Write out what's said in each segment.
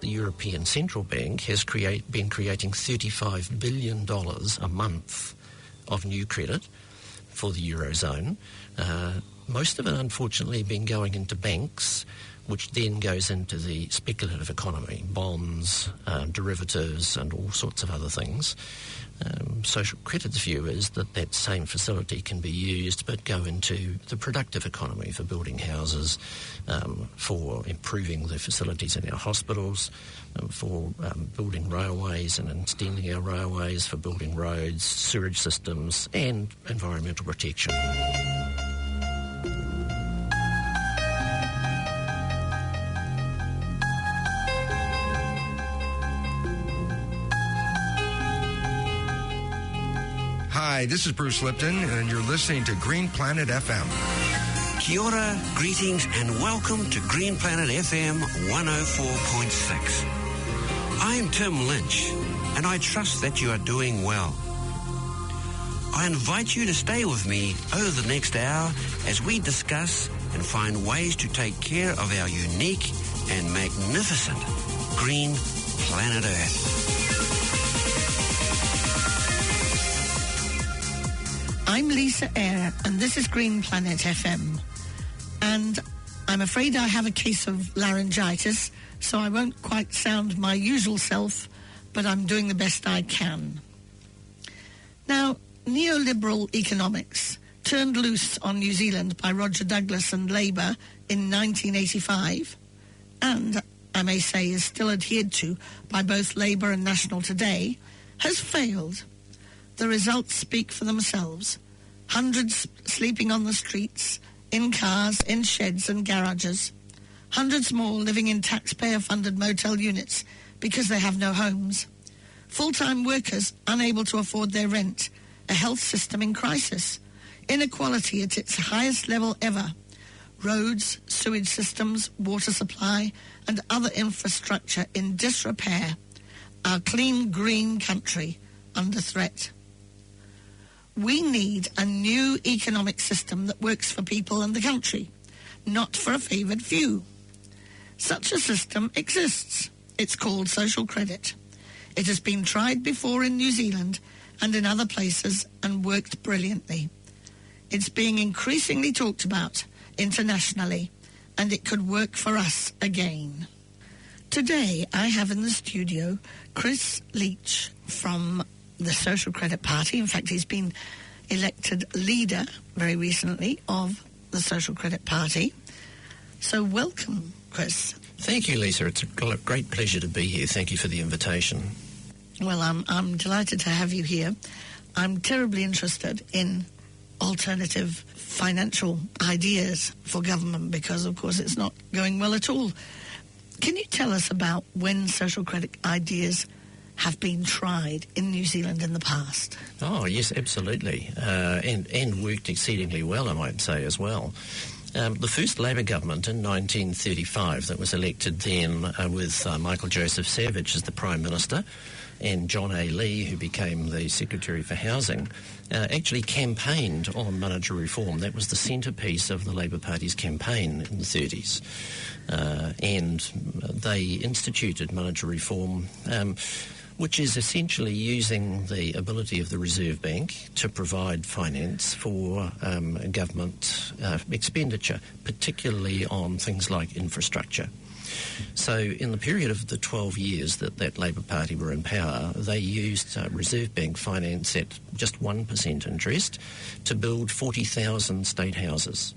the European Central Bank has been creating $35 billion a month of new credit for the Eurozone. Most of it, unfortunately, been going into banks, which then goes into the speculative economy, bonds, derivatives, and all sorts of other things. Social credit's view is that that same facility can be used but go into the productive economy for building houses, for improving the facilities in our hospitals, for building railways and extending our railways, for building roads, sewage systems, and environmental protection. Hi, this is Bruce Lipton, and you're listening to Green Planet FM. Kia ora, greetings, and welcome to Green Planet FM 104.6. I'm Tim Lynch, and I trust that you are doing well. I invite you to stay with me over the next hour as we discuss and find ways to take care of our unique and magnificent green planet Earth. I'm Lisa Eyre, and this is Green Planet FM. And I'm afraid I have a case of laryngitis, so I won't quite sound my usual self, but I'm doing the best I can. Now, neoliberal economics, turned loose on New Zealand by Roger Douglas and Labour in 1985, and I may say is still adhered to by both Labour and National today, has failed. The results speak for themselves. Hundreds sleeping on the streets, in cars, in sheds and garages. Hundreds more living in taxpayer-funded motel units because they have no homes. Full-time workers unable to afford their rent. A health system in crisis. Inequality at its highest level ever. Roads, sewage systems, water supply and other infrastructure in disrepair. Our clean, green country under threat. We need a new economic system that works for people and the country, not for a favoured few. Such a system exists. It's called social credit. It has been tried before in New Zealand and in other places and worked brilliantly. It's being increasingly talked about internationally, and it could work for us again. Today, I have in the studio Chris Leitch from the Social Credit Party. In fact, he's been elected leader very recently of the Social Credit Party. So welcome, Chris. Thank you, Lisa. It's a great pleasure to be here. Thank you for the invitation. Well, I'm delighted to have you here. I'm terribly interested in alternative financial ideas for government because, of course, it's not going well at all. Can you tell us about when social credit ideas have been tried in New Zealand in the past? Oh, yes, absolutely. And worked exceedingly well, I might say, as well. The first Labour government in 1935 that was elected then with Michael Joseph Savage as the Prime Minister and John A. Lee, who became the Secretary for Housing, actually campaigned on monetary reform. That was the centrepiece of the Labour Party's campaign in the 30s. And they instituted monetary reform, which is essentially using the ability of the Reserve Bank to provide finance for government expenditure, particularly on things like infrastructure. So in the period of the 12 years that Labour Party were in power, they used Reserve Bank finance at just 1% interest to build 40,000 state houses.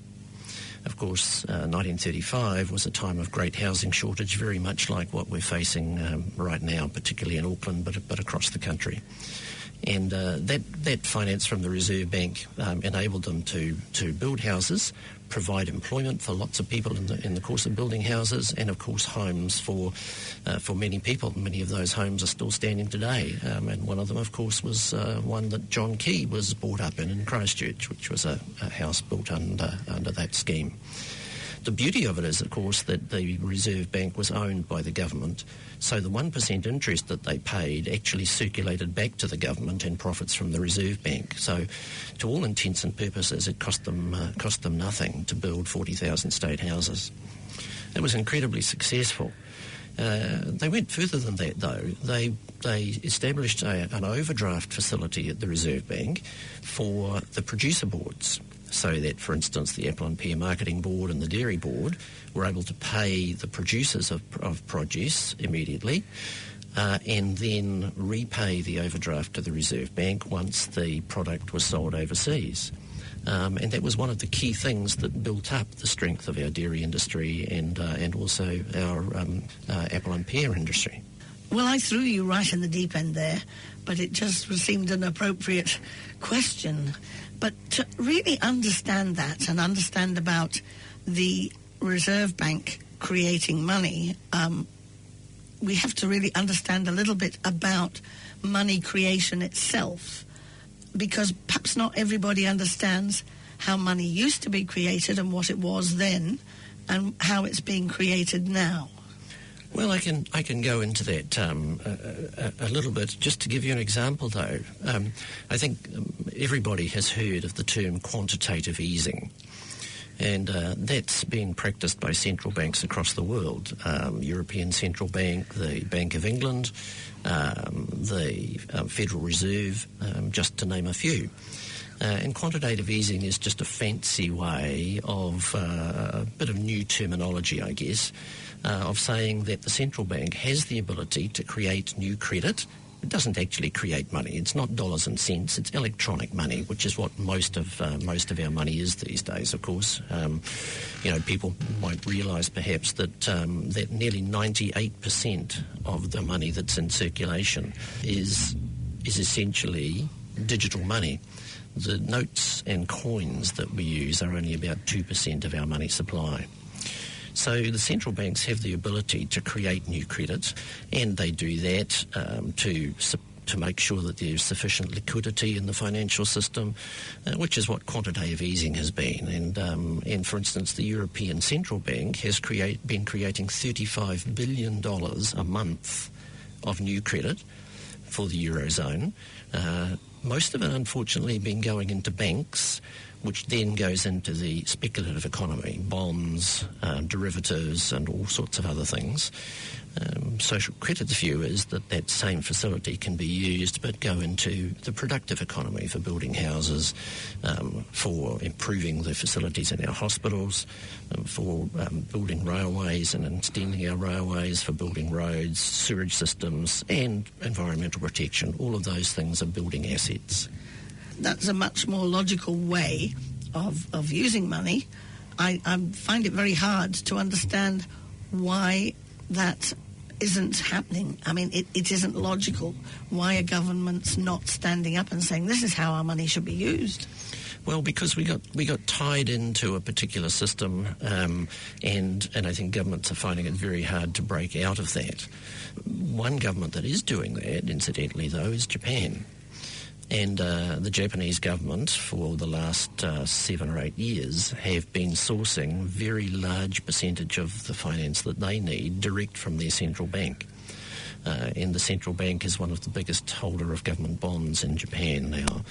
Of course, 1935 was a time of great housing shortage, very much like what we're facing right now, particularly in Auckland, but across the country. And that finance from the Reserve Bank enabled them to build houses, provide employment for lots of people in the course of building houses, and of course homes for many people. Many of those homes are still standing today, and one of them, of course, was one that John Key was brought up in Christchurch, which was a house built under that scheme. The beauty of it is, of course, that the Reserve Bank was owned by the government, so the 1% interest that they paid actually circulated back to the government in profits from the Reserve Bank. So, to all intents and purposes, it cost them nothing to build 40,000 state houses. It was incredibly successful. They went further than that, though. They established an overdraft facility at the Reserve Bank for the producer boards, so that, for instance, the Apple and Pear Marketing Board and the Dairy Board were able to pay the producers of produce immediately and then repay the overdraft to the Reserve Bank once the product was sold overseas. And that was one of the key things that built up the strength of our dairy industry and also our apple and pear industry. Well, I threw you right in the deep end there, but it just seemed an appropriate question. But to really understand that and understand about the Reserve Bank creating money, we have to really understand a little bit about money creation itself, because perhaps not everybody understands how money used to be created and what it was then and how it's being created now. Well, I can go into that a little bit. Just to give you an example, though, I think everybody has heard of the term quantitative easing. And that's been practiced by central banks across the world. European Central Bank, the Bank of England, the Federal Reserve, just to name a few. And quantitative easing is just a fancy way of a bit of new terminology, I guess, of saying that the central bank has the ability to create new credit. It doesn't actually create money. It's not dollars and cents. It's electronic money, which is what most of our money is these days. Of course, people won't realise perhaps that that nearly 98% of the money that's in circulation is essentially digital money. The notes and coins that we use are only about 2% of our money supply. So the central banks have the ability to create new credit, and they do that to make sure that there's sufficient liquidity in the financial system, which is what quantitative easing has been. And for instance, the European Central Bank has been creating $35 billion a month of new credit for the Eurozone. Most of it, unfortunately, been going into banks, which then goes into the speculative economy, bonds, derivatives, and all sorts of other things. Social credit's view is that same facility can be used but go into the productive economy for building houses, for improving the facilities in our hospitals, for building railways and extending our railways, for building roads, sewage systems, and environmental protection. All of those things are building assets. That's a much more logical way of using money. I find it very hard to understand why that isn't happening. I mean, it isn't logical. Why are governments not standing up and saying this is how our money should be used? Well, because we got tied into a particular system, and I think governments are finding it very hard to break out of that. One government that is doing that, incidentally, though, is Japan. And the Japanese government, for the last 7 or 8 years, have been sourcing a very large percentage of the finance that they need direct from their central bank. And the central bank is one of the biggest holder of government bonds in Japan now.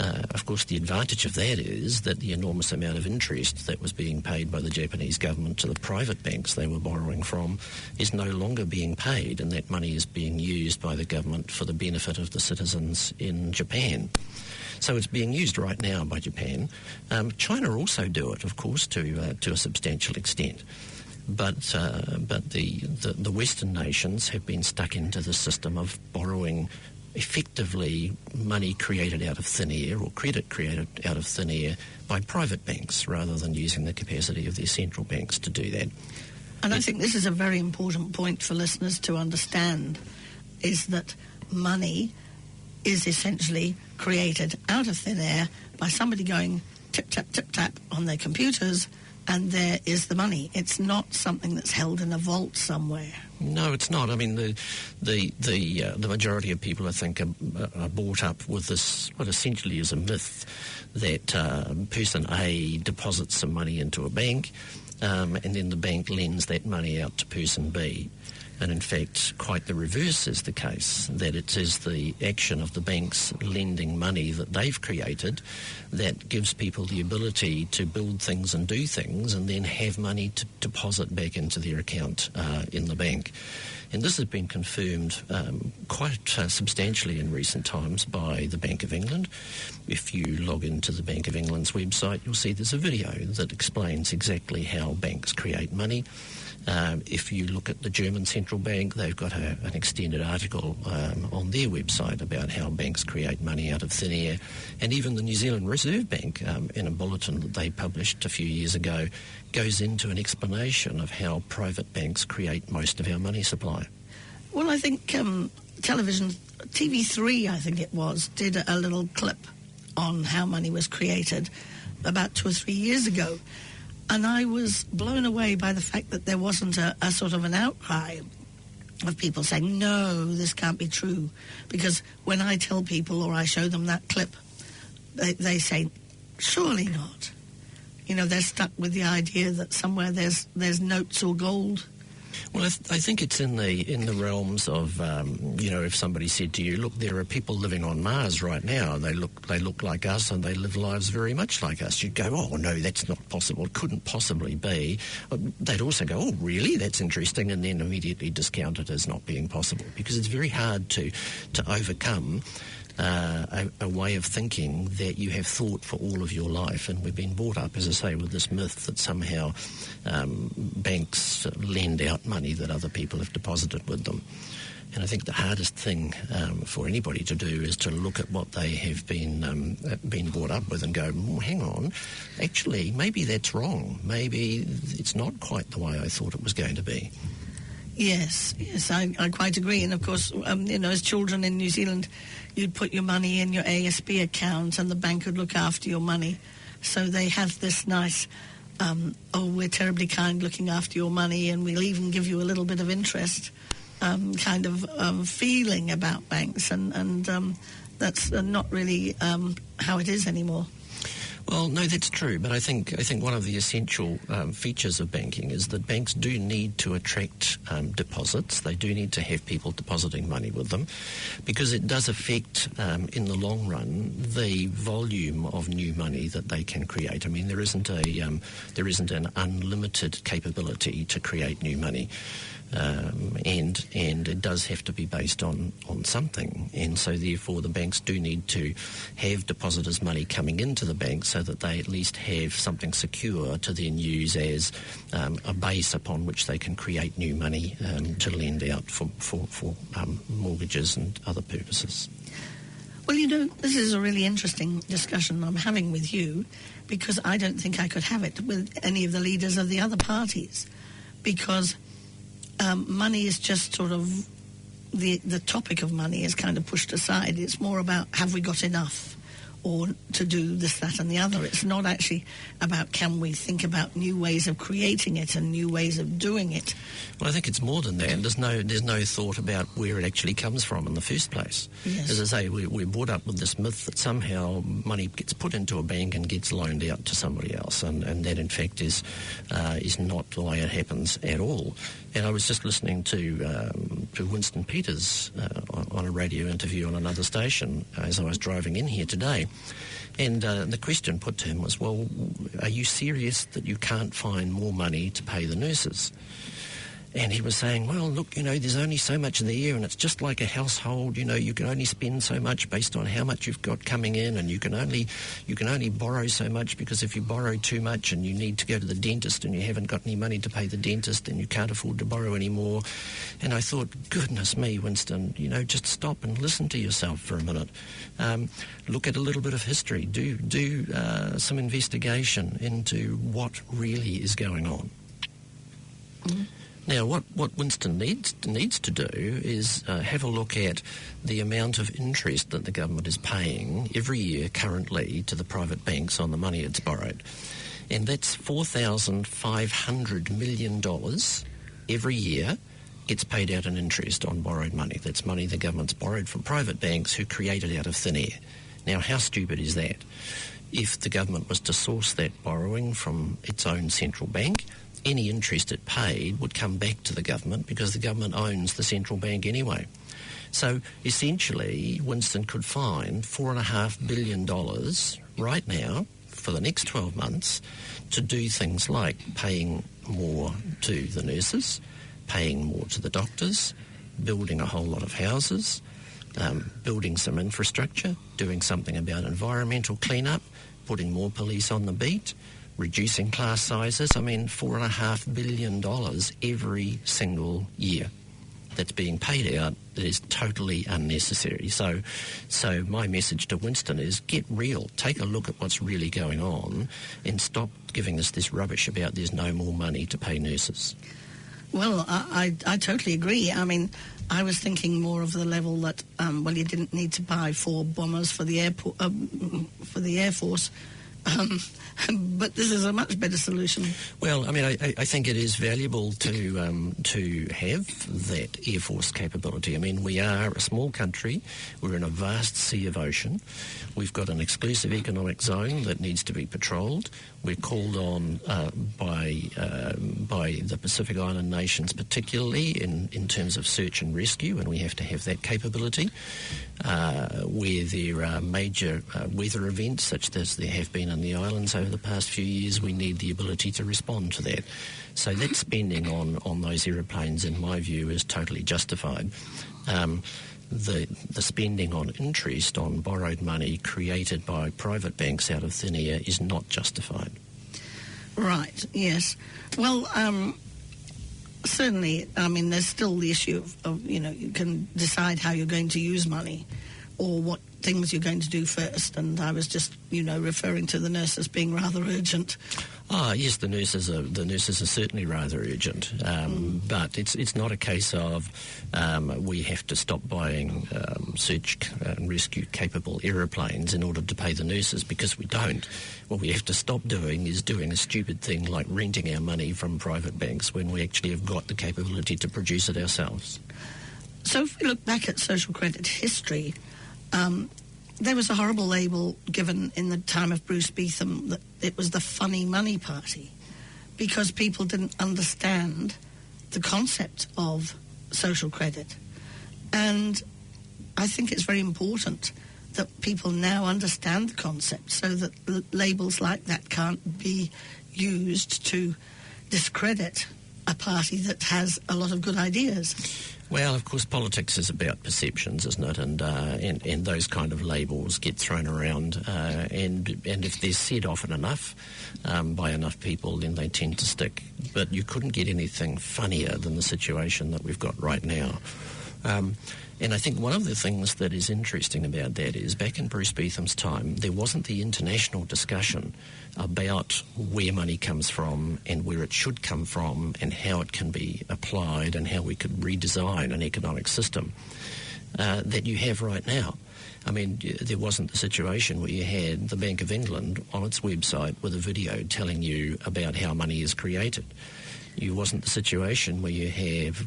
Of course, the advantage of that is that the enormous amount of interest that was being paid by the Japanese government to the private banks they were borrowing from is no longer being paid, and that money is being used by the government for the benefit of the citizens in Japan. So it's being used right now by Japan. China also do it, of course, to a substantial extent. But the Western nations have been stuck into the system of borrowing effectively money created out of thin air or credit created out of thin air by private banks rather than using the capacity of their central banks to do that. And I think this is a very important point for listeners to understand, is that money is essentially created out of thin air by somebody going tip, tap, tip, tap on their computers, and there is the money. It's not something that's held in a vault somewhere. No, it's not. I mean, the majority of people, I think, are brought up with this, what essentially is a myth, that person A deposits some money into a bank, and then the bank lends that money out to person B. And in fact, quite the reverse is the case, that it is the action of the banks lending money that they've created that gives people the ability to build things and do things and then have money to deposit back into their account in the bank. And this has been confirmed quite substantially in recent times by the Bank of England. If you log into the Bank of England's website, you'll see there's a video that explains exactly how banks create money. If you look at the German central bank, they've got an extended article on their website about how banks create money out of thin air. And even the New Zealand Reserve Bank, in a bulletin that they published a few years ago, goes into an explanation of how private banks create most of our money supply. Well, I think television, TV3, I think it was, did a little clip on how money was created about 2 or 3 years ago. And I was blown away by the fact that there wasn't a sort of an outcry of people saying, no, this can't be true. Because when I tell people or I show them that clip, they say, surely not. You know, they're stuck with the idea that somewhere there's notes or gold. Well, I think it's in the realms of, if somebody said to you, look, there are people living on Mars right now. They look like us and they live lives very much like us. You'd go, oh, no, that's not possible. It couldn't possibly be. They'd also go, oh, really? That's interesting, and then immediately discount it as not being possible, because it's very hard to overcome a way of thinking that you have thought for all of your life. And we've been brought up, as I say, with this myth that somehow banks lend out money that other people have deposited with them. And I think the hardest thing for anybody to do is to look at what they have been brought up with and go, hang on, actually, maybe that's wrong. Maybe it's not quite the way I thought it was going to be. Yes, I quite agree. And of course, as children in New Zealand, you'd put your money in your ASB account and the bank would look after your money. So they have this nice, we're terribly kind looking after your money and we'll even give you a little bit of interest kind of feeling about banks. And that's not really how it is anymore. Well, no, that's true, but I think one of the essential features of banking is that banks do need to attract deposits. They do need to have people depositing money with them, because it does affect, in the long run, the volume of new money that they can create. I mean, there isn't an unlimited capability to create new money. And it does have to be based on something, and so therefore the banks do need to have depositors' money coming into the bank so that they at least have something secure to then use as a base upon which they can create new money to lend out for mortgages and other purposes. Well, this is a really interesting discussion I'm having with you, because I don't think I could have it with any of the leaders of the other parties, because money is just sort of, the topic of money is kind of pushed aside. It's more about, have we got enough or to do this, that and the other. It's not actually about, can we think about new ways of creating it and new ways of doing it. Well, I think it's more than that. There's no thought about where it actually comes from in the first place. Yes. As I say, we're brought up with this myth that somehow money gets put into a bank and gets loaned out to somebody else, and that in fact is not the way it happens at all. And I was just listening to Winston Peters on a radio interview on another station as I was driving in here today. And the question put to him was, well, are you serious that you can't find more money to pay the nurses? And he was saying, well, look, there's only so much there, and it's just like a household. You can only spend so much based on how much you've got coming in, and you can only borrow so much, because if you borrow too much and you need to go to the dentist and you haven't got any money to pay the dentist, then you can't afford to borrow anymore. And I thought, goodness me, Winston, just stop and listen to yourself for a minute. Look at a little bit of history. Do some investigation into what really is going on. Mm-hmm. Now, what Winston needs to do is have a look at the amount of interest that the government is paying every year currently to the private banks on the money it's borrowed. And that's $4,500 million every year gets paid out in interest on borrowed money. That's money the government's borrowed from private banks who create it out of thin air. Now, how stupid is that? If the government was to source that borrowing from its own central bank any interest it paid would come back to the government because the government owns the central bank anyway. So essentially, Winston could find $4.5 billion right now for the next 12 months to do things like paying more to the nurses, paying more to the doctors, building a whole lot of houses, building some infrastructure, doing something about environmental cleanup, putting more police on the beat, reducing class sizes. I mean, $4.5 billion every single year that's being paid out that is totally unnecessary. So my message to Winston is get real. Take a look at what's really going on and stop giving us this rubbish about there's no more money to pay nurses. Well, I totally agree. I mean, I was thinking more of the level that, you didn't need to buy 4 bombers for the airport, for the Air Force. But this is a much better solution. Well, I mean, I think it is valuable to have that Air Force capability. I mean, we are a small country. We're in a vast sea of ocean. We've got an exclusive economic zone that needs to be patrolled. We're called on by the Pacific Island nations, particularly in terms of search and rescue, and we have to have that capability. Where there are major weather events, such as there have been in the islands over the past few years, we need the ability to respond to that. So that spending on those aeroplanes, in my view, is totally justified. The spending on interest on borrowed money created by private banks out of thin air is not justified. Right, yes. Well, certainly, I mean, there's still the issue of, you can decide how you're going to use money or what things you're going to do first. And I was just, referring to the nurses being rather urgent. Yes, the nurses are certainly rather urgent, but it's not a case of we have to stop buying search and rescue capable aeroplanes in order to pay the nurses, because we don't. What we have to stop doing is doing a stupid thing like renting our money from private banks when we actually have got the capability to produce it ourselves. So if we look back at social credit history, there was a horrible label given in the time of Bruce Beetham that it was the funny money party, because people didn't understand the concept of social credit. And I think it's very important that people now understand the concept so that labels like that can't be used to discredit a party that has a lot of good ideas. Well, of course, politics is about perceptions, isn't it? And those kind of labels get thrown around, and if they're said often enough by enough people, then they tend to stick. But you couldn't get anything funnier than the situation that we've got right now. And I think one of the things that is interesting about that is back in Bruce Beetham's time, there wasn't the international discussion about where money comes from and where it should come from and how it can be applied and how we could redesign an economic system that you have right now. I mean, there wasn't the situation where you had the Bank of England on its website with a video telling you about how money is created. You wasn't the situation where you have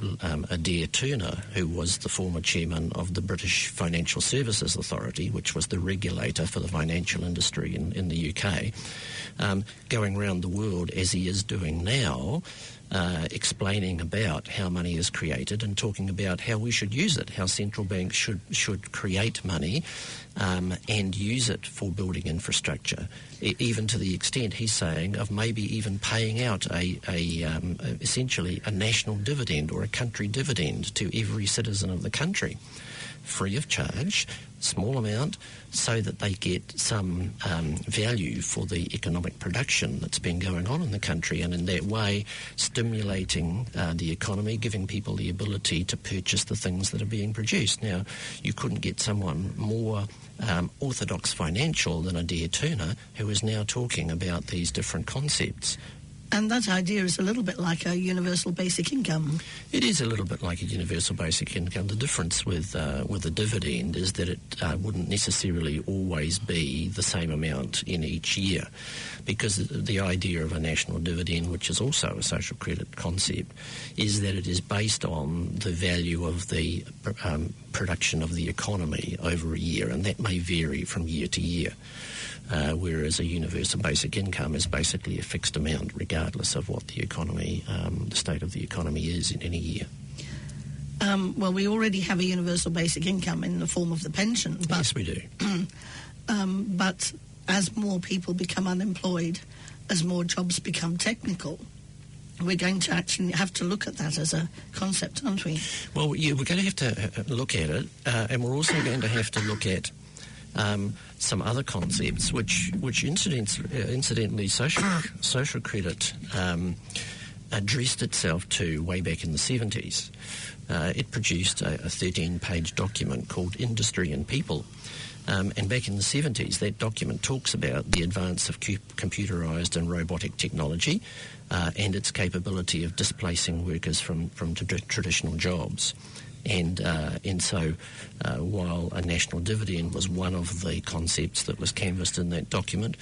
Adair Turner, who was the former chairman of the British Financial Services Authority, which was the regulator for the financial industry in the UK, going around the world as he is doing now, explaining about how money is created and talking about how we should use it, how central banks should create money and use it for building infrastructure, even to the extent he's saying of maybe even paying out essentially a national dividend or a country dividend to every citizen of the country, free of charge, small amount, so that they get some value for the economic production that's been going on in the country, and in that way stimulating the economy, giving people the ability to purchase the things that are being produced. Now, you couldn't get someone more orthodox financial than Adair Turner, who is now talking about these different concepts. And that idea is a little bit like a universal basic income. It is a little bit like a universal basic income. The difference with a dividend is that it wouldn't necessarily always be the same amount in each year, because the idea of a national dividend, which is also a social credit concept, is that it is based on the value of the production of the economy over a year, and that may vary from year to year. Whereas a universal basic income is basically a fixed amount regardless of what the economy, the state of the economy is in any year. Well, we already have a universal basic income in the form of the pension. But, yes, we do. But as more people become unemployed, as more jobs become technical, we're going to actually have to look at that as a concept, aren't we? Well, yeah, we're going to have to look at it, and we're also going to have to look at some other concepts, which incidentally, social credit addressed itself to way back in the 70s. It produced a 13-page document called Industry and People. And back in the 70s, that document talks about the advance of computerised and robotic technology and its capability of displacing workers from traditional jobs. And so while a national dividend was one of the concepts that was canvassed in that document,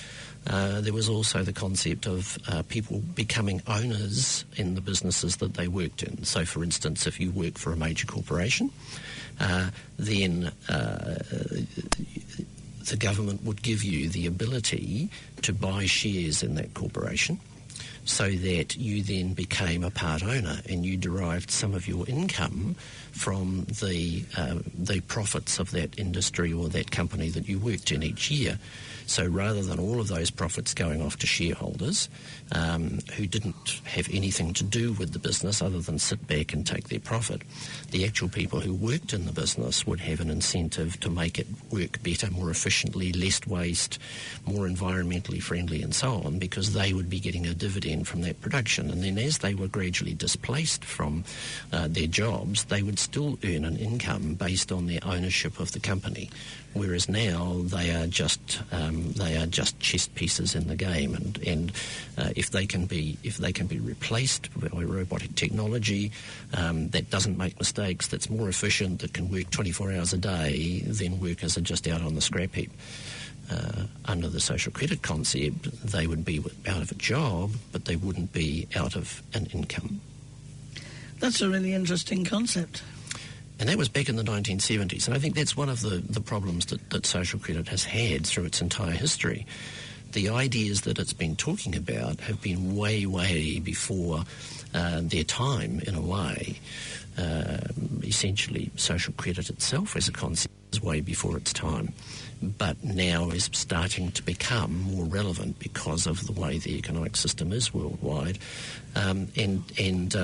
there was also the concept of people becoming owners in the businesses that they worked in. So, for instance, if you work for a major corporation, then the government would give you the ability to buy shares in that corporation, so that you then became a part owner and you derived some of your income from the profits of that industry or that company that you worked in each year. So rather than all of those profits going off to shareholders who didn't have anything to do with the business other than sit back and take their profit, the actual people who worked in the business would have an incentive to make it work better, more efficiently, less waste, more environmentally friendly and so on, because they would be getting a dividend from that production. And then as they were gradually displaced from their jobs, they would still earn an income based on their ownership of the company. Whereas now they are just chess pieces in the game, and if they can be replaced by robotic technology that doesn't make mistakes, that's more efficient, that can work 24 hours a day, then workers are just out on the scrap heap. Under the social credit concept, they would be out of a job, but they wouldn't be out of an income. That's a really interesting concept. And that was back in the 1970s. And I think that's one of the problems that social credit has had through its entire history. The ideas that it's been talking about have been way, way before their time, in a way. Essentially, social credit itself as a concept is way before its time, but now is starting to become more relevant because of the way the economic system is worldwide. And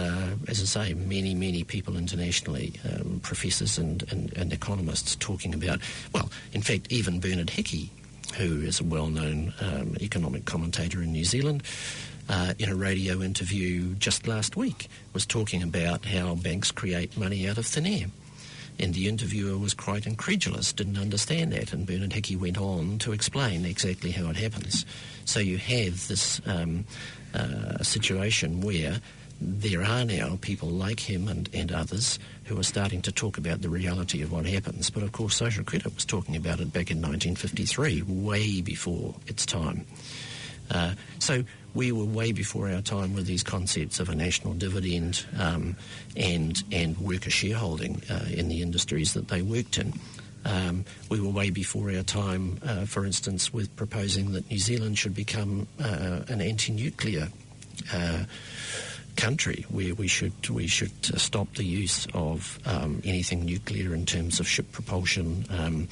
as I say, many people internationally, professors and economists talking about, well, in fact, even Bernard Hickey, who is a well-known economic commentator in New Zealand, in a radio interview just last week, was talking about how banks create money out of thin air. And the interviewer was quite incredulous, didn't understand that, and Bernard Hickey went on to explain exactly how it happens. So you have this situation where there are now people like him and others who are starting to talk about the reality of what happens. But of course, social credit was talking about it back in 1953, way before its time. So we were way before our time with these concepts of a national dividend and worker shareholding in the industries that they worked in. We were way before our time, for instance, with proposing that New Zealand should become an anti-nuclear country, where we should stop the use of anything nuclear in terms of ship propulsion.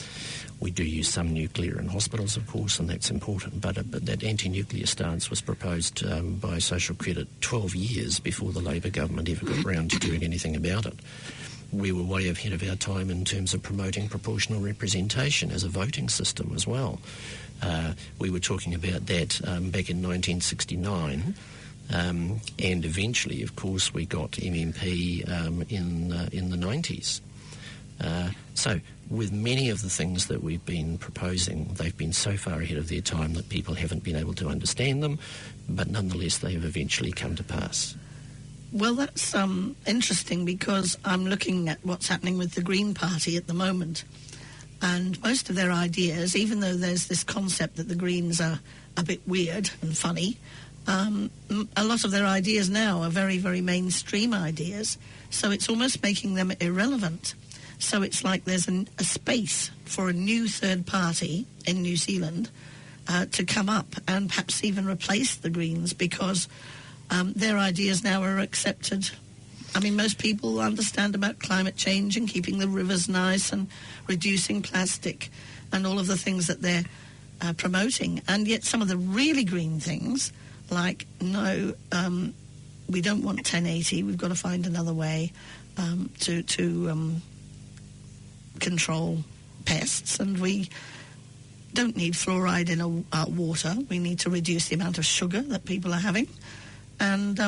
We do use some nuclear in hospitals, of course, and that's important, but that anti-nuclear stance was proposed by social credit 12 years before the Labour government ever got around to doing anything about it. We were way ahead of our time in terms of promoting proportional representation as a voting system as well. We were talking about that back in 1969. And eventually, of course, we got MMP in the 90s. So with many of the things that we've been proposing, they've been so far ahead of their time that people haven't been able to understand them, but nonetheless they have eventually come to pass. Well, that's interesting, because I'm looking at what's happening with the Green Party at the moment. And most of their ideas, even though there's this concept that the Greens are a bit weird and funny, a lot of their ideas now are very, very mainstream ideas. So it's almost making them irrelevant. So it's like there's a space for a new third party in New Zealand to come up and perhaps even replace the Greens, because their ideas now are accepted. I mean, most people understand about climate change and keeping the rivers nice and reducing plastic and all of the things that they're promoting. And yet some of the really green things, like, no, we don't want 1080, we've got to find another way to control pests, and we don't need fluoride in our water. We need to reduce the amount of sugar that people are having. And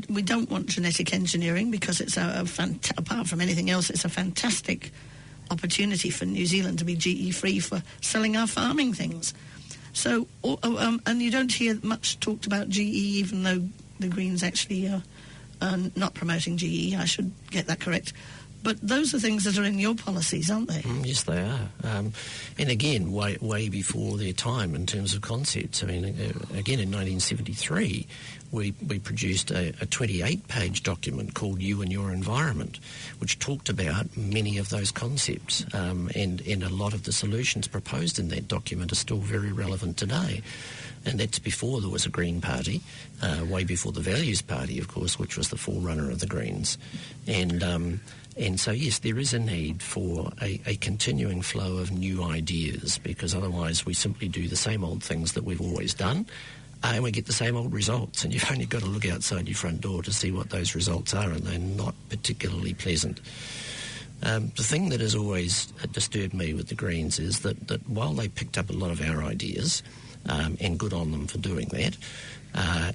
we don't want genetic engineering, because it's apart from anything else, it's a fantastic opportunity for New Zealand to be GE-free for selling our farming things. So, and you don't hear much talked about GE, even though the Greens actually are not promoting GE. I should get that correct. But those are things that are in your policies, aren't they? Yes, they are. And again, way before their time in terms of concepts. I mean, again, in 1973, we produced a 28-page document called You and Your Environment, which talked about many of those concepts. And a lot of the solutions proposed in that document are still very relevant today. And that's before there was a Green Party, way before the Values Party, of course, which was the forerunner of the Greens. And so, yes, there is a need for a continuing flow of new ideas, because otherwise we simply do the same old things that we've always done, and we get the same old results. And you've only got to look outside your front door to see what those results are, and they're not particularly pleasant. The thing that has always disturbed me with the Greens is that while they picked up a lot of our ideas, and good on them for doing that,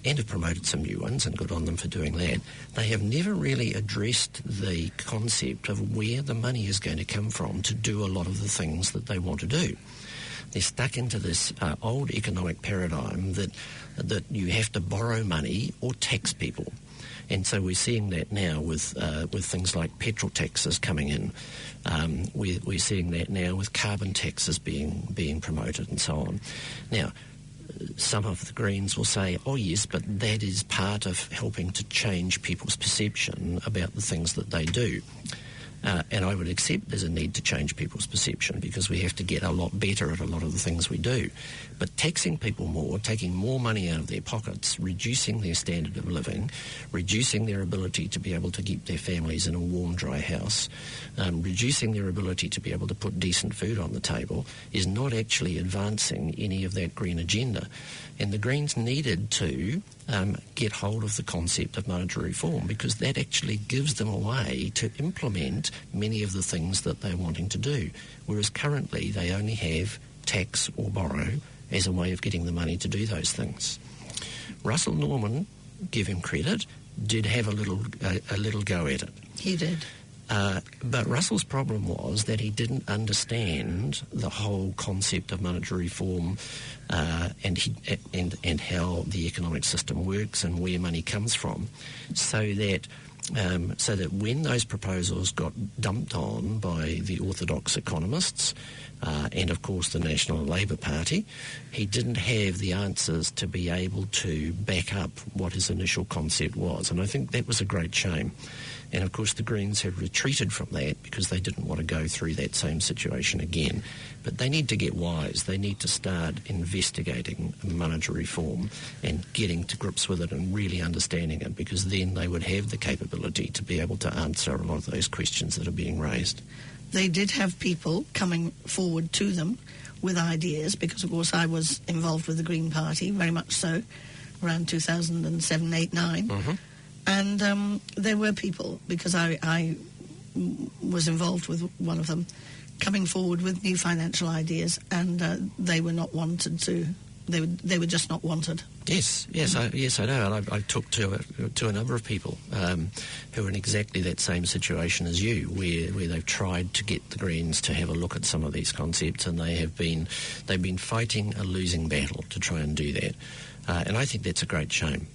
and have promoted some new ones, and good on them for doing that, they have never really addressed the concept of where the money is going to come from to do a lot of the things that they want to do. They're stuck into this old economic paradigm that you have to borrow money or tax people. And so we're seeing that now with things like petrol taxes coming in. We're seeing that now with carbon taxes being promoted and so on. Now, some of the Greens will say, oh yes, but that is part of helping to change people's perception about the things that they do. And I would accept there's a need to change people's perception, because we have to get a lot better at a lot of the things we do. But taxing people more, taking more money out of their pockets, reducing their standard of living, reducing their ability to be able to keep their families in a warm, dry house, reducing their ability to be able to put decent food on the table, is not actually advancing any of that green agenda. And the Greens needed to get hold of the concept of monetary reform, because that actually gives them a way to implement many of the things that they're wanting to do. Whereas currently they only have tax or borrow as a way of getting the money to do those things. Russell Norman, give him credit, did have a little go at it. He did. But Russell's problem was that he didn't understand the whole concept of monetary reform and how the economic system works and where money comes from, so that when those proposals got dumped on by the orthodox economists and, of course, the National Labour Party, he didn't have the answers to be able to back up what his initial concept was. And I think that was a great shame. And, of course, the Greens have retreated from that because they didn't want to go through that same situation again. But they need to get wise. They need to start investigating monetary reform and getting to grips with it and really understanding it, because then they would have the capability to be able to answer a lot of those questions that are being raised. They did have people coming forward to them with ideas, because, of course, I was involved with the Green Party, very much so, around 2007, 8, 9. Mm-hmm. And there were people, because I was involved with one of them, coming forward with new financial ideas, and they were not wanted to. They were just not wanted. Yes, I know. And I talked to a number of people who are in exactly that same situation as you, where they've tried to get the Greens to have a look at some of these concepts, and they've been fighting a losing battle to try and do that. And I think that's a great shame.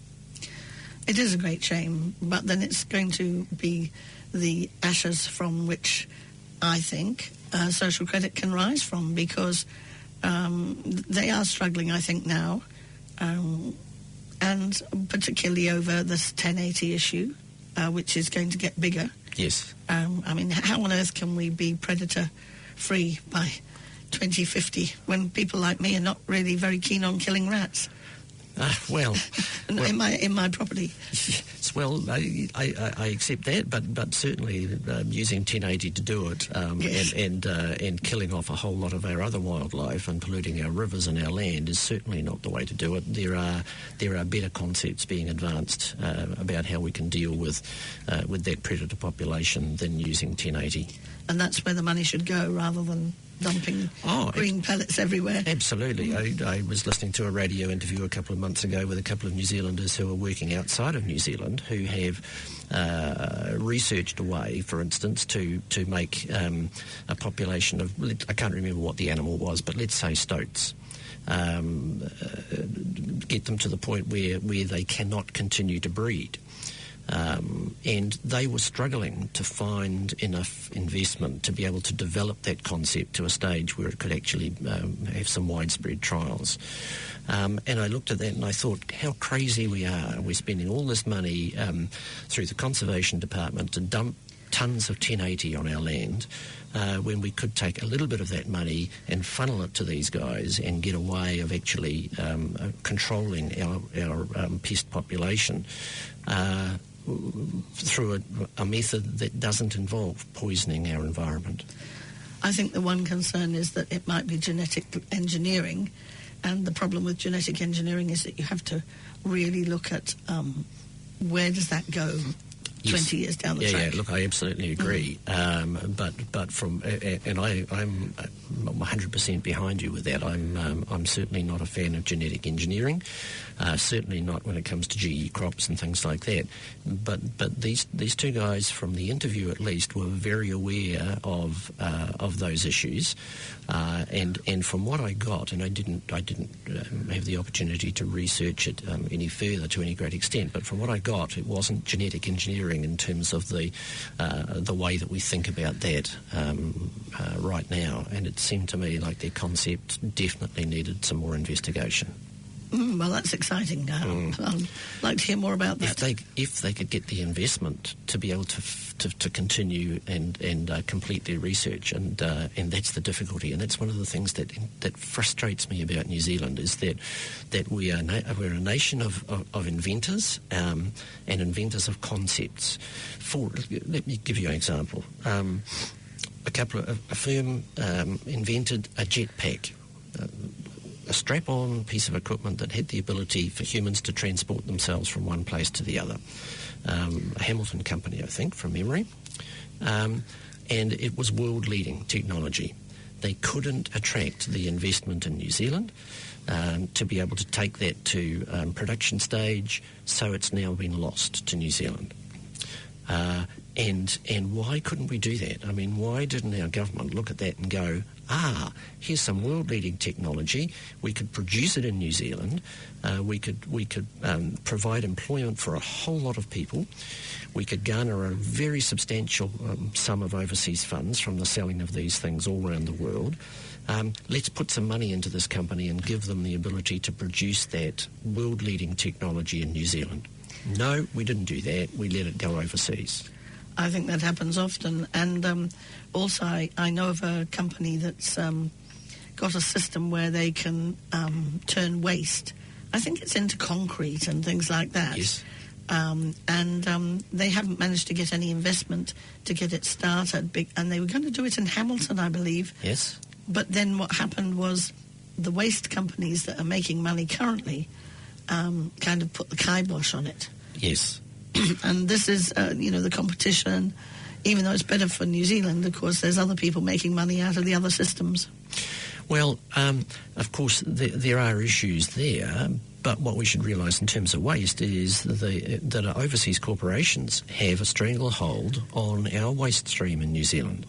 It is a great shame, but then it's going to be the ashes from which I think social credit can rise from, because they are struggling, I think, now, and particularly over this 1080 issue, which is going to get bigger. Yes. I mean, how on earth can we be predator-free by 2050 when people like me are not really very keen on killing rats? Well, in my property. Well, I accept that, but certainly using 1080 to do it, Yes. and killing off a whole lot of our other wildlife and polluting our rivers and our land is certainly not the way to do it. There are better concepts being advanced about how we can deal with that predator population than using 1080. And that's where the money should go, rather than dumping green pellets everywhere. Absolutely. I was listening to a radio interview a couple of months ago with a couple of New Zealanders who are working outside of New Zealand who have researched a way, for instance, to make a population of, I can't remember what the animal was, but let's say stoats. Get them to the point where they cannot continue to breed. And they were struggling to find enough investment to be able to develop that concept to a stage where it could actually have some widespread trials. And I looked at that and I thought, how crazy we are. We're spending all this money through the Conservation Department to dump tons of 1080 on our land when we could take a little bit of that money and funnel it to these guys and get a way of actually controlling our pest population through a method that doesn't involve poisoning our environment. I think the one concern is that it might be genetic engineering, and the problem with genetic engineering is that you have to really look at where does that go 20 years down the track. Yeah, look, I absolutely agree. But from and I'm 100% behind you with that. I'm certainly not a fan of genetic engineering. Certainly not when it comes to GE crops and things like that. But these two guys, from the interview at least, were very aware of those issues. And from what I got, and I didn't have the opportunity to research it any further to any great extent. But from what I got, it wasn't genetic engineering in terms of the way that we think about that right now. And it seemed to me like their concept definitely needed some more investigation. Well, that's exciting. I'd like to hear more about that. If they could get the investment to be able to continue and complete their research, and that's the difficulty, and that's one of the things that frustrates me about New Zealand is that we're a nation of inventors and inventors of concepts. Let me give you an example. A firm invented a jetpack. A strap-on piece of equipment that had the ability for humans to transport themselves from one place to the other. A Hamilton company, I think, from memory. And it was world-leading technology. They couldn't attract the investment in New Zealand to be able to take that to production stage, so it's now been lost to New Zealand. And why couldn't we do that? I mean, why didn't our government look at that and go, here's some world-leading technology. We could produce it in New Zealand. We could provide employment for a whole lot of people. We could garner a very substantial sum of overseas funds from the selling of these things all around the world. Let's put some money into this company and give them the ability to produce that world-leading technology in New Zealand. No, we didn't do that. We let it go overseas. I think that happens often. And also I know of a company that's got a system where they can turn waste. I think it's into concrete and things like that. Yes. And they haven't managed to get any investment to get it started. And they were going to do it in Hamilton, I believe. Yes. But then what happened was the waste companies that are making money currently kind of put the kibosh on it. Yes. And this is, the competition, even though it's better for New Zealand, of course, there's other people making money out of the other systems. Well, of course, there are issues there, but what we should realise in terms of waste is that our overseas corporations have a stranglehold on our waste stream in New Zealand.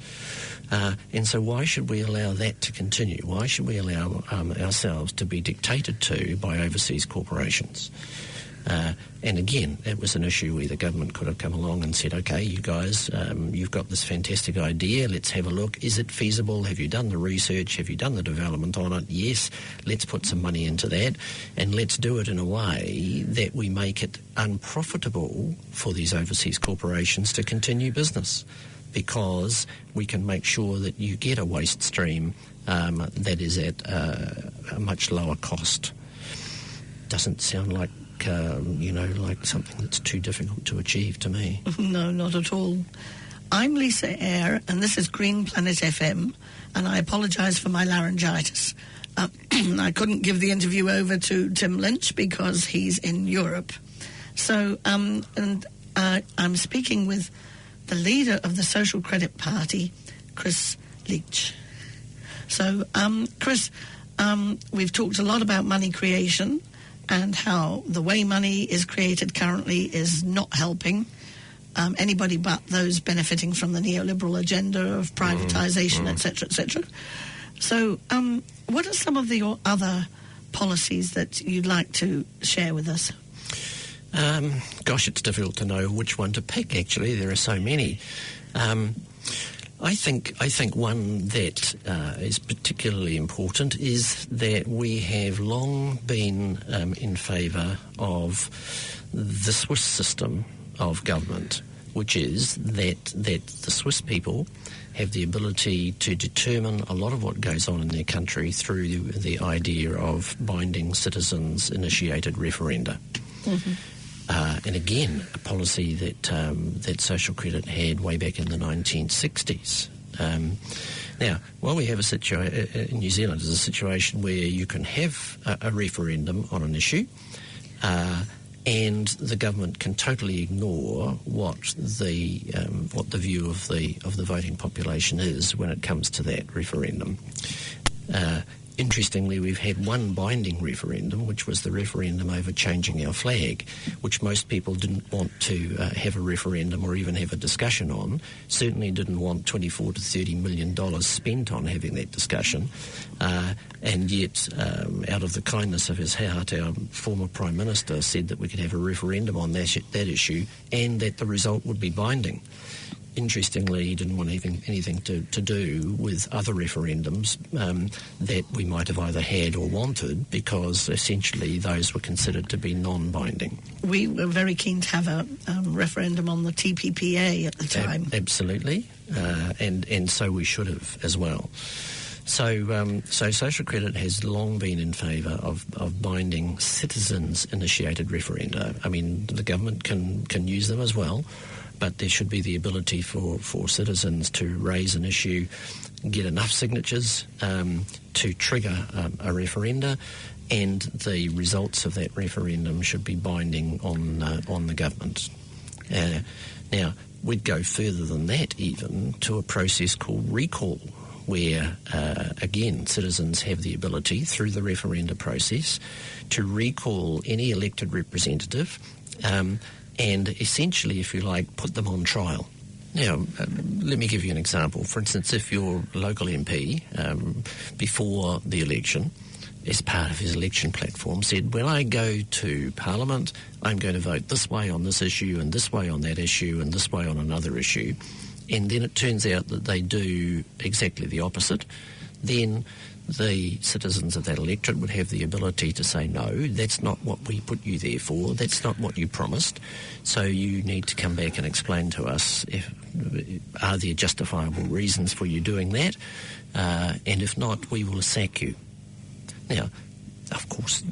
And so why should we allow that to continue? Why should we allow ourselves to be dictated to by overseas corporations? And again, it was an issue where the government could have come along and said, okay, you guys, you've got this fantastic idea, let's have a look. Is it feasible? Have you done the research? Have you done the development on it? Yes, let's put some money into that, and let's do it in a way that we make it unprofitable for these overseas corporations to continue business, because we can make sure that you get a waste stream that is at a much lower cost. Doesn't sound like like something that's too difficult to achieve to me. No, not at all. I'm Lisa Eyre, and this is Green Planet FM, and I apologise for my laryngitis. I couldn't give the interview over to Tim Lynch because he's in Europe. So, I'm speaking with the leader of the Social Credit Party, Chris Leitch. So, Chris, we've talked a lot about money creation and how the way money is created currently is not helping anybody but those benefiting from the neoliberal agenda of privatisation, etc., etc. So what are some of the other policies that you'd like to share with us? Gosh, it's difficult to know which one to pick, actually. There are so many. I think one that is particularly important is that we have long been in favour of the Swiss system of government, which is that the Swiss people have the ability to determine a lot of what goes on in their country through the idea of binding citizens-initiated referenda. Mm-hmm. And again, a policy that Social Credit had way back in the 1960s. Now, while we have in New Zealand is a situation where you can have a referendum on an issue, and the government can totally ignore what the view of the voting population is when it comes to that referendum. Interestingly, we've had one binding referendum, which was the referendum over changing our flag, which most people didn't want to have a referendum or even have a discussion on, certainly didn't want $24 to $30 million spent on having that discussion. And yet, out of the kindness of his heart, our former Prime Minister said that we could have a referendum on that issue and that the result would be binding. Interestingly, he didn't want anything to do with other referendums that we might have either had or wanted, because essentially those were considered to be non-binding. We were very keen to have a referendum on the TPPA at the time. Absolutely, and so we should have as well. So Social Credit has long been in favour of binding citizens-initiated referenda. I mean, the government can use them as well, but there should be the ability for citizens to raise an issue, get enough signatures to trigger a referenda, and the results of that referendum should be binding on the government. Now, we'd go further than that even to a process called recall, where, again, citizens have the ability through the referenda process to recall any elected representative and essentially, if you like, put them on trial. Now, let me give you an example. For instance, if your local MP, before the election, as part of his election platform, said, when I go to Parliament, I'm going to vote this way on this issue and this way on that issue and this way on another issue, and then it turns out that they do exactly the opposite, then the citizens of that electorate would have the ability to say, no, that's not what we put you there for, that's not what you promised, so you need to come back and explain to us are there justifiable reasons for you doing that, and if not, we will sack you. Now, of course,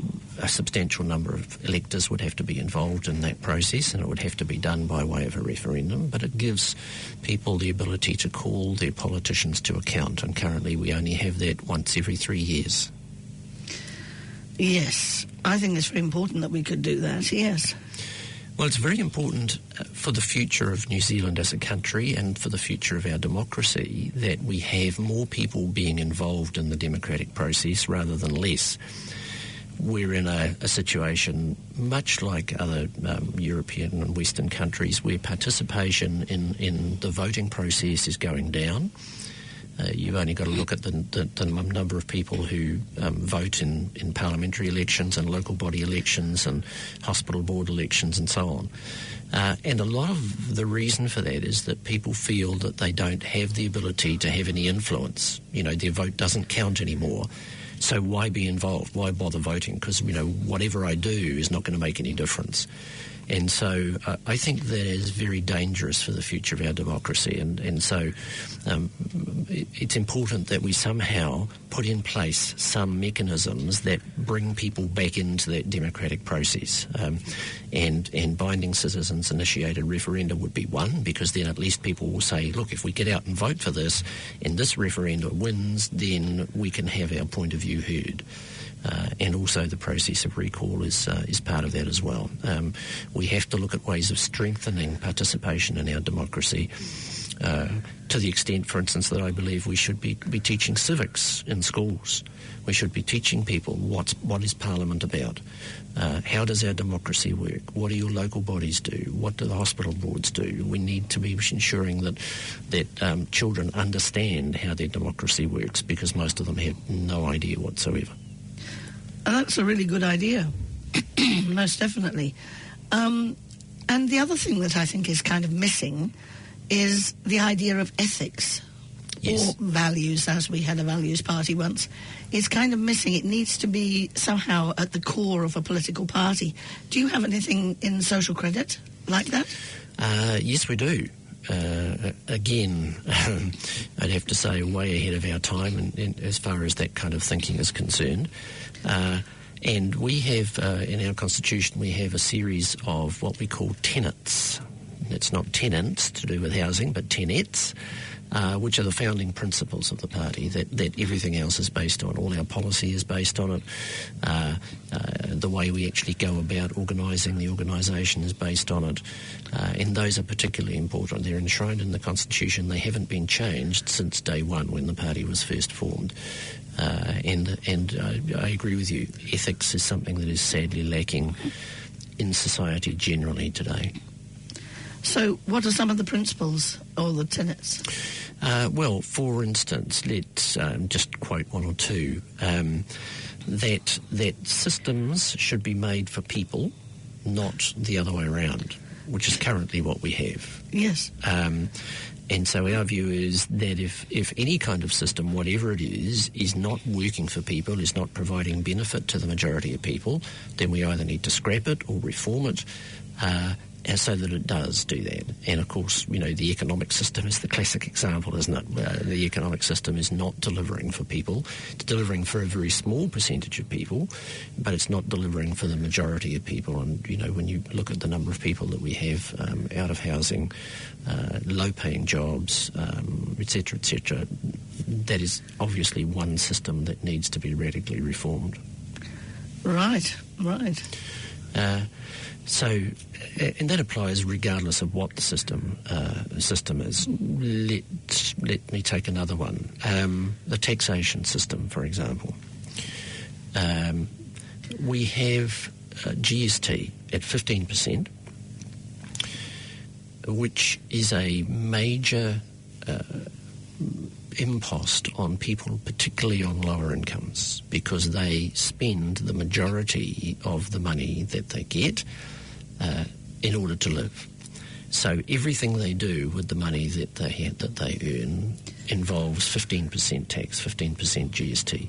a substantial number of electors would have to be involved in that process, and it would have to be done by way of a referendum, but it gives people the ability to call their politicians to account, and currently we only have that once every 3 years. Yes, I think it's very important that we could do that, yes. Well, it's very important for the future of New Zealand as a country and for the future of our democracy that we have more people being involved in the democratic process rather than less. We're in a situation much like other European and Western countries where participation in the voting process is going down. You've only got to look at the number of people who vote in parliamentary elections and local body elections and hospital board elections and so on. And a lot of the reason for that is that people feel that they don't have the ability to have any influence. Their vote doesn't count anymore. So why be involved? Why bother voting? Because, whatever I do is not going to make any difference. And so I think that is very dangerous for the future of our democracy. And so it's important that we somehow put in place some mechanisms that bring people back into that democratic process. And binding citizens initiated referenda would be one, because then at least people will say, look, if we get out and vote for this and this referenda wins, then we can have our point of view heard. And also the process of recall is part of that as well. We have to look at ways of strengthening participation in our democracy to the extent, for instance, that I believe we should be teaching civics in schools. We should be teaching people what is Parliament about. How does our democracy work? What do your local bodies do? What do the hospital boards do? We need to be ensuring that children understand how their democracy works, because most of them have no idea whatsoever. That's a really good idea, most definitely. And the other thing that I think is kind of missing is the idea of ethics. Yes. Or values, as we had a values party once. It's kind of missing. It needs to be somehow at the core of a political party. Do you have anything in social credit like that? Yes, we do. Again, I'd have to say way ahead of our time in as far as that kind of thinking is concerned. And we have, in our constitution, we have a series of what we call tenets. It's not tenants to do with housing, but tenets, which are the founding principles of the party that everything else is based on. All our policy is based on it. The way we actually go about organising the organisation is based on it. And those are particularly important. They're enshrined in the Constitution. They haven't been changed since day one when the party was first formed. And I agree with you. Ethics is something that is sadly lacking in society generally today. So what are some of the principles or the tenets? Well, for instance, let's just quote one or two. That systems should be made for people, not the other way around, which is currently what we have. Yes. And so our view is that if any kind of system, whatever it is not working for people, is not providing benefit to the majority of people, then we either need to scrap it or reform it, so that it does do that. And of course, the economic system is the classic example, isn't it? The economic system is not delivering for people. It's delivering for a very small percentage of people, but it's not delivering for the majority of people. And, when you look at the number of people that we have out of housing, low-paying jobs, et cetera, that is obviously one system that needs to be radically reformed. Right. So, and that applies regardless of what the system is. Let me take another one. The taxation system, for example. We have GST at 15%, which is a major impost on people, particularly on lower incomes, because they spend the majority of the money that they get in order to live. So everything they do with the money that they earn involves 15% tax, 15% GST,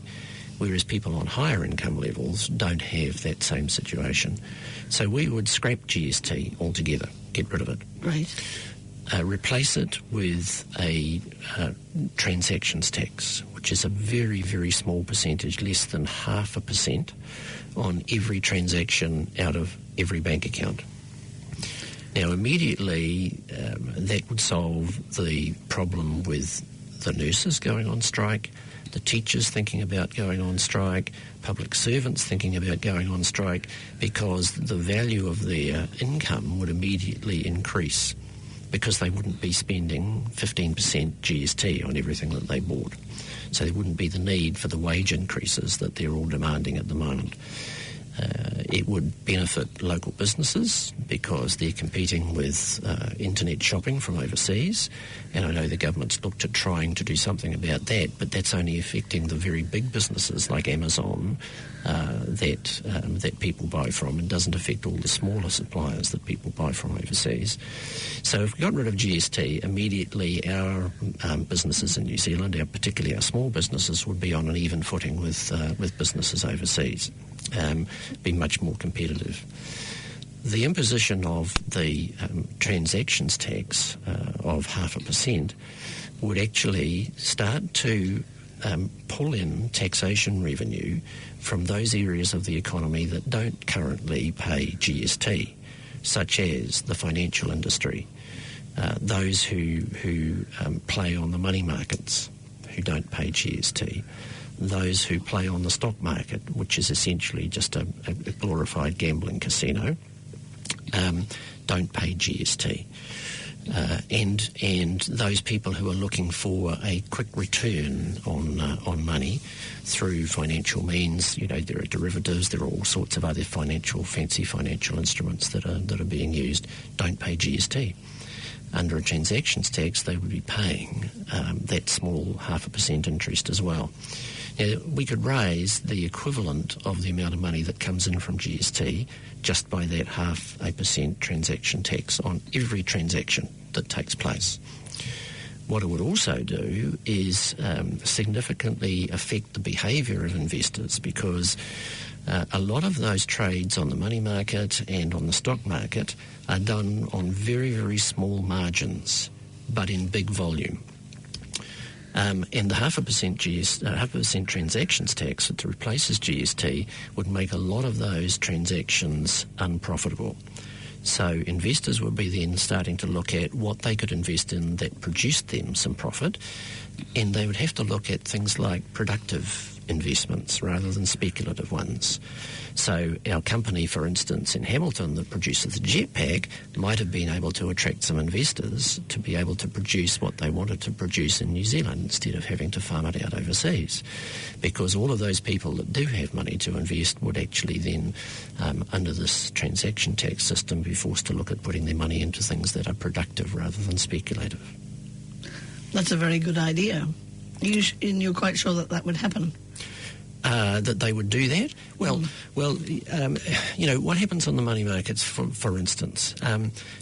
whereas people on higher income levels don't have that same situation. So we would scrap GST altogether, get rid of it. Right. Replace it with a transactions tax, which is a very, very small percentage, less than 0.5% on every transaction out of every bank account. Now, immediately, that would solve the problem with the nurses going on strike, the teachers thinking about going on strike, public servants thinking about going on strike, because the value of their income would immediately increase, because they wouldn't be spending 15% GST on everything that they bought. So there wouldn't be the need for the wage increases that they're all demanding at the moment. It would benefit local businesses because they're competing with internet shopping from overseas, and I know the government's looked at trying to do something about that, but that's only affecting the very big businesses like Amazon that people buy from, and doesn't affect all the smaller suppliers that people buy from overseas. So if we got rid of GST, immediately our businesses in New Zealand, particularly our small businesses, would be on an even footing with businesses overseas. Be much more competitive. The imposition of the transactions tax of 0.5% would actually start to pull in taxation revenue from those areas of the economy that don't currently pay GST, such as the financial industry, those who play on the money markets, who don't pay GST, those who play on the stock market, which is essentially just a glorified gambling casino, don't pay GST. And those people who are looking for a quick return on money through financial means, there are derivatives, there are all sorts of other fancy financial instruments that are being used, don't pay GST. Under a transactions tax, they would be paying that small 0.5% interest as well. Now, we could raise the equivalent of the amount of money that comes in from GST just by that 0.5% transaction tax on every transaction that takes place. What it would also do is significantly affect the behaviour of investors, because a lot of those trades on the money market and on the stock market are done on very, very small margins, but in big volume. And the 0.5% transactions tax that replaces GST would make a lot of those transactions unprofitable. So investors would be then starting to look at what they could invest in that produced them some profit, and they would have to look at things like productive investments rather than speculative ones. So our company, for instance, in Hamilton that produces the jetpack might have been able to attract some investors to be able to produce what they wanted to produce in New Zealand instead of having to farm it out overseas. Because all of those people that do have money to invest would actually then, under this transaction tax system, be forced to look at putting their money into things that are productive rather than speculative. That's a very good idea. And you're quite sure that would happen? That they would do that? Well, what happens on the money markets, for instance?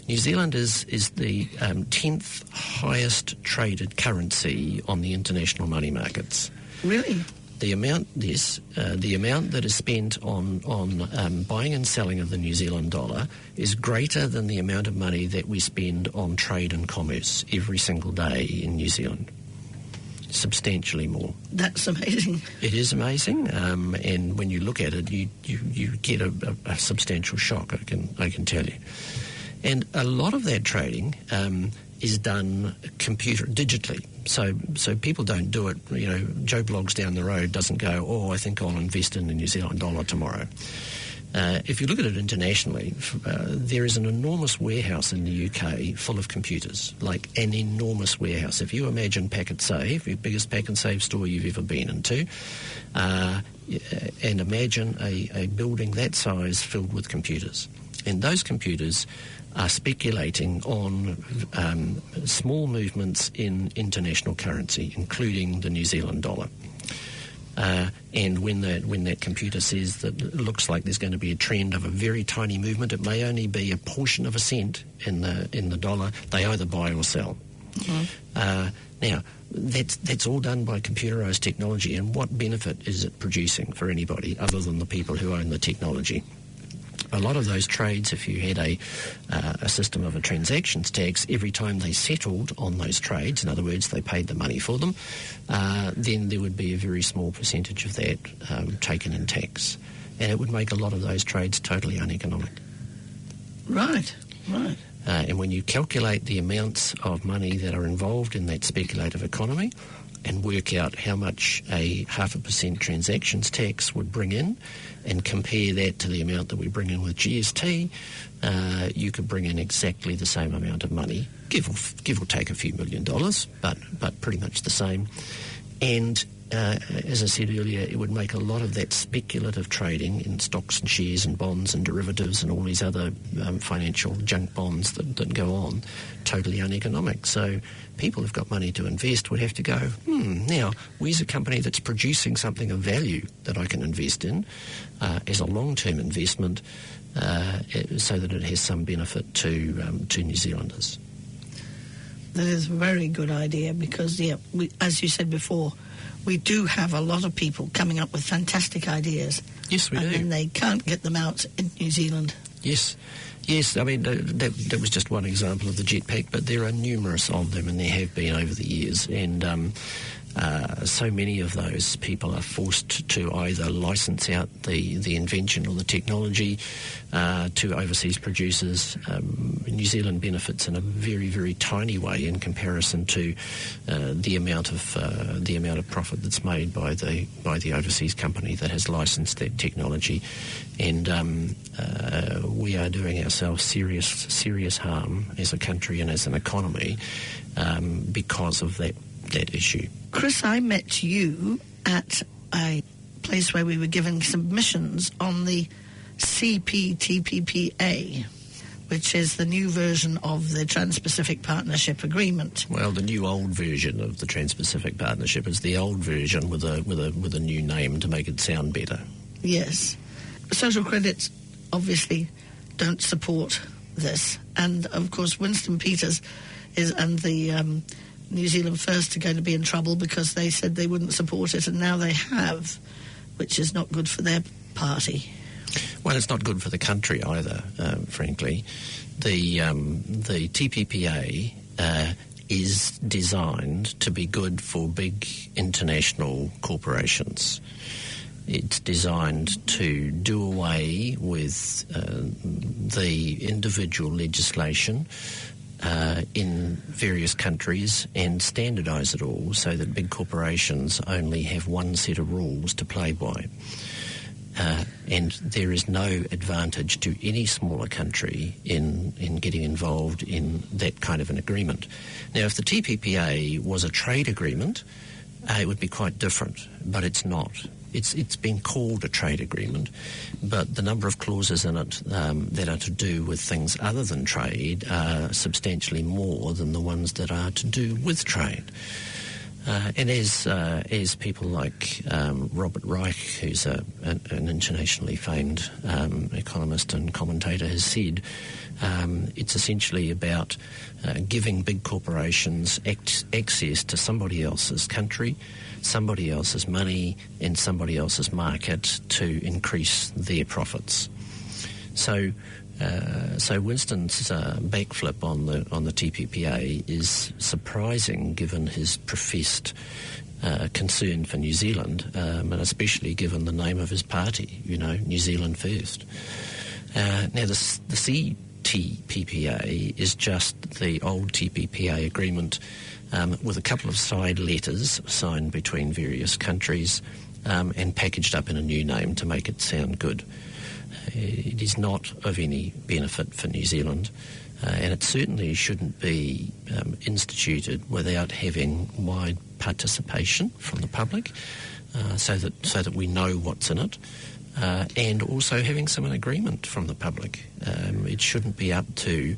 New Zealand is the 10th highest traded currency on the international money markets. Really? The amount that is spent on buying and selling of the New Zealand dollar is greater than the amount of money that we spend on trade and commerce every single day in New Zealand. Substantially more. That's amazing. It is amazing, and when you look at it, you get a substantial shock. I can tell you, and a lot of that trading is done digitally. So people don't do it. Joe Bloggs down the road doesn't go, "Oh, I think I'll invest in the New Zealand dollar tomorrow." If you look at it internationally, there is an enormous warehouse in the UK full of computers, like an enormous warehouse. If you imagine Pack and Save, the biggest Pack and Save store you've ever been into, and imagine a building that size filled with computers. And those computers are speculating on small movements in international currency, including the New Zealand dollar. And when that computer says that it looks like there's going to be a trend of a very tiny movement, it may only be a portion of a cent in the dollar, they either buy or sell. Mm-hmm. Now, that's all done by computerized technology, and what benefit is it producing for anybody other than the people who own the technology? A lot of those trades, if you had a system of a transactions tax, every time they settled on those trades, in other words, they paid the money for them, then there would be a very small percentage of that taken in tax. And it would make a lot of those trades totally uneconomic. Right. And when you calculate the amounts of money that are involved in that speculative economy and work out how much a 0.5% transactions tax would bring in and compare that to the amount that we bring in with GST, you could bring in exactly the same amount of money, give or take a few $1 million, but pretty much the same. And as I said earlier, it would make a lot of that speculative trading in stocks and shares and bonds and derivatives and all these other financial junk bonds that go on totally uneconomic. So people who've got money to invest would have to go, now, where's a company that's producing something of value that I can invest in as a long-term investment so that it has some benefit to New Zealanders? That is a very good idea because, as you said before, we do have a lot of people coming up with fantastic ideas. Yes, we do. And they can't get them out in New Zealand. Yes. I mean, that was just one example of the jetpack, but there are numerous of them, and there have been over the years. And so many of those people are forced to either license out the invention or the technology to overseas producers. New Zealand benefits in a very, very tiny way in comparison to the amount of profit that's made by the overseas company that has licensed that technology, and we are doing ourselves serious harm as a country and as an economy because of that issue. Chris, I met you at a place where we were giving submissions on the CPTPPA, which is the new version of the Trans-Pacific Partnership Agreement. Well, the new old version of the Trans-Pacific Partnership is the old version with a new name to make it sound better. Yes. Social credits obviously don't support this, and of course Winston Peters and the New Zealand First are going to be in trouble because they said they wouldn't support it, and now they have, which is not good for their party. Well, it's not good for the country either, frankly. The TPPA is designed to be good for big international corporations. It's designed to do away with the individual legislation in various countries and standardise it all so that big corporations only have one set of rules to play by. And there is no advantage to any smaller country in getting involved in that kind of an agreement. Now, if the TPPA was a trade agreement, it would be quite different, but it's not. It's been called a trade agreement, but the number of clauses in it that are to do with things other than trade are substantially more than the ones that are to do with trade. And as people like Robert Reich, who's an internationally famed economist and commentator, has said, it's essentially about giving big corporations access to somebody else's country, somebody else's money, and somebody else's market to increase their profits. So Winston's backflip on the TPPA is surprising, given his professed concern for New Zealand, and especially given the name of his party, New Zealand First. Now, the CTPPA is just the old TPPA agreement with a couple of side letters signed between various countries and packaged up in a new name to make it sound good. It is not of any benefit for New Zealand, and it certainly shouldn't be instituted without having wide participation from the public, so that we know what's in it, and also having some agreement from the public. It shouldn't be up to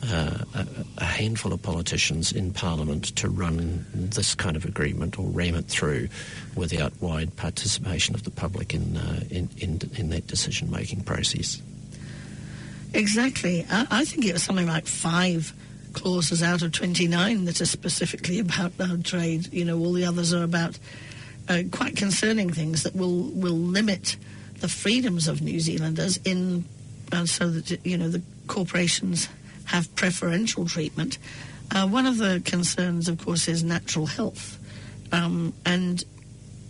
a handful of politicians in Parliament to run this kind of agreement or ram it through without wide participation of the public in that decision-making process. Exactly. I think it was something like 5 clauses out of 29 that are specifically about trade. All the others are about quite concerning things that will limit the freedoms of New Zealanders so that the corporations have preferential treatment. One of the concerns, of course, is natural health, and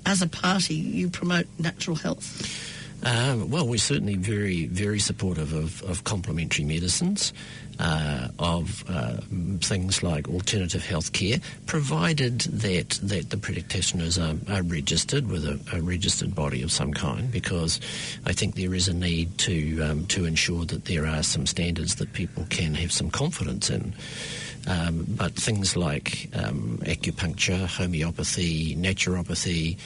as a party, you promote natural health. Well, we're certainly very, very supportive of complementary medicines, of things like alternative health care, provided that the practitioners are registered with a registered body of some kind, because I think there is a need to ensure that there are some standards that people can have some confidence in. But things like acupuncture, homeopathy, naturopathy,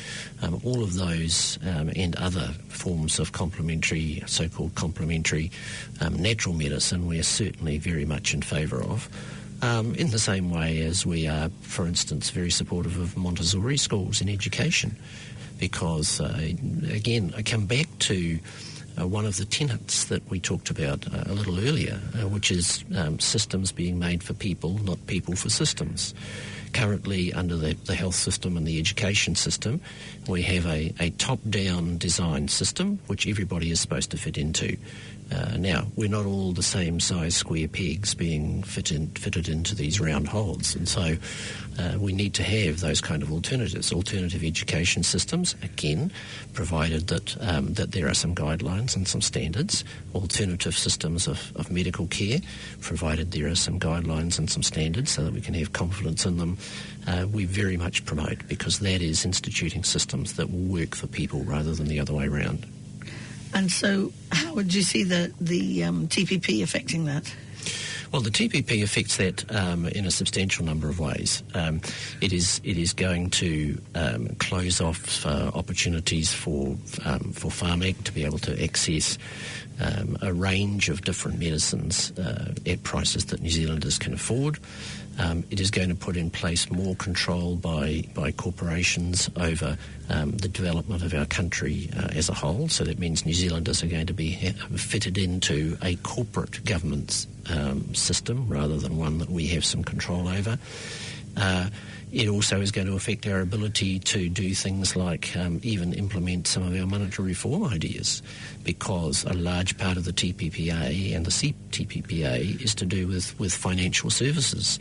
all of those and other forms of complementary, so-called complementary natural medicine, we're certainly very much in favour of. In the same way as we are, for instance, very supportive of Montessori schools in education, because, again, I come back to one of the tenets that we talked about a little earlier, which is systems being made for people, not people for systems. Currently, under the health system and the education system, we have a top-down design system which everybody is supposed to fit into. Now, we're not all the same size square pegs being fitted into these round holes, and so we need to have those kind of alternatives, alternative education systems, again, provided that there are some guidelines and some standards, alternative systems of medical care, provided there are some guidelines and some standards so that we can have confidence in them. We very much promote, because that is instituting systems that will work for people rather than the other way around. And so how would you see the TPP affecting that? Well, the TPP affects that in a substantial number of ways. It is going to close off opportunities for Pharmac to be able to access a range of different medicines at prices that New Zealanders can afford. It is going to put in place more control by corporations over the development of our country as a whole. So that means New Zealanders are going to be fitted into a corporate governance system rather than one that we have some control over. It also is going to affect our ability to do things like even implement some of our monetary reform ideas, because a large part of the TPPA and the CTPPA is to do with financial services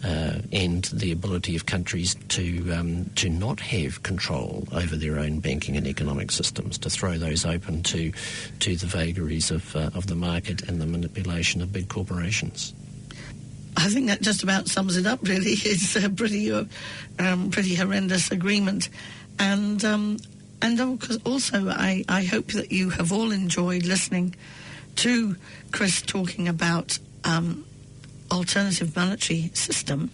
and the ability of countries to not have control over their own banking and economic systems, to throw those open to the vagaries of the market and the manipulation of big corporations. I think that just about sums it up, really. It's a pretty horrendous agreement. And also, I hope that you have all enjoyed listening to Chris talking about alternative monetary system,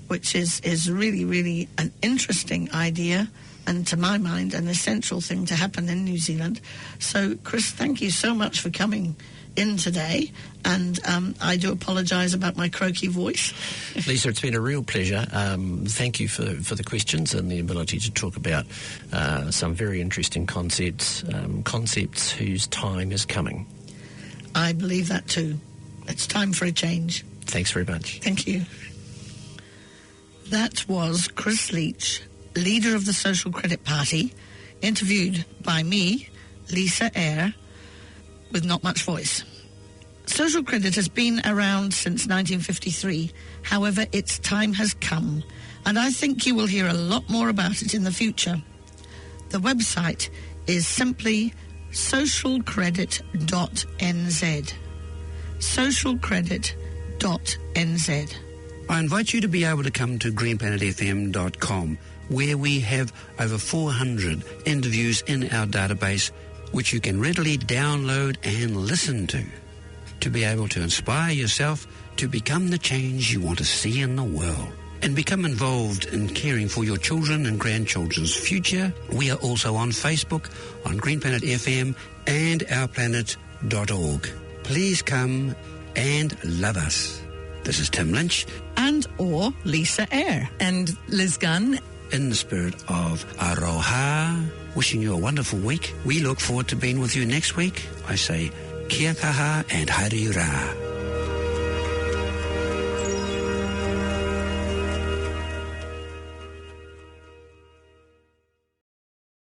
which is really, really an interesting idea, and to my mind, an essential thing to happen in New Zealand. So, Chris, thank you so much for coming in today, and I do apologise about my croaky voice. Lisa, it's been a real pleasure. Thank you for the questions and the ability to talk about some very interesting concepts whose time is coming. I believe that too. It's time for a change. Thanks very much. Thank you. That was Chris Leitch, leader of the Social Credit Party, interviewed by me, Lisa Eyre, with not much voice. Social credit has been around since 1953. However, its time has come, and I think you will hear a lot more about it in the future. The website is simply socialcredit.nz. socialcredit.nz. I invite you to be able to come to greenplanetfm.com, where we have over 400 interviews in our database, which you can readily download and listen to be able to inspire yourself to become the change you want to see in the world and become involved in caring for your children and grandchildren's future. We are also on Facebook, on Green Planet FM and ourplanet.org. Please come and love us. This is Tim Lynch. And or Lisa Eyre. And Liz Gunn. In the spirit of Aroha, wishing you a wonderful week. We look forward to being with you next week. I say, kia kaha and haere rā.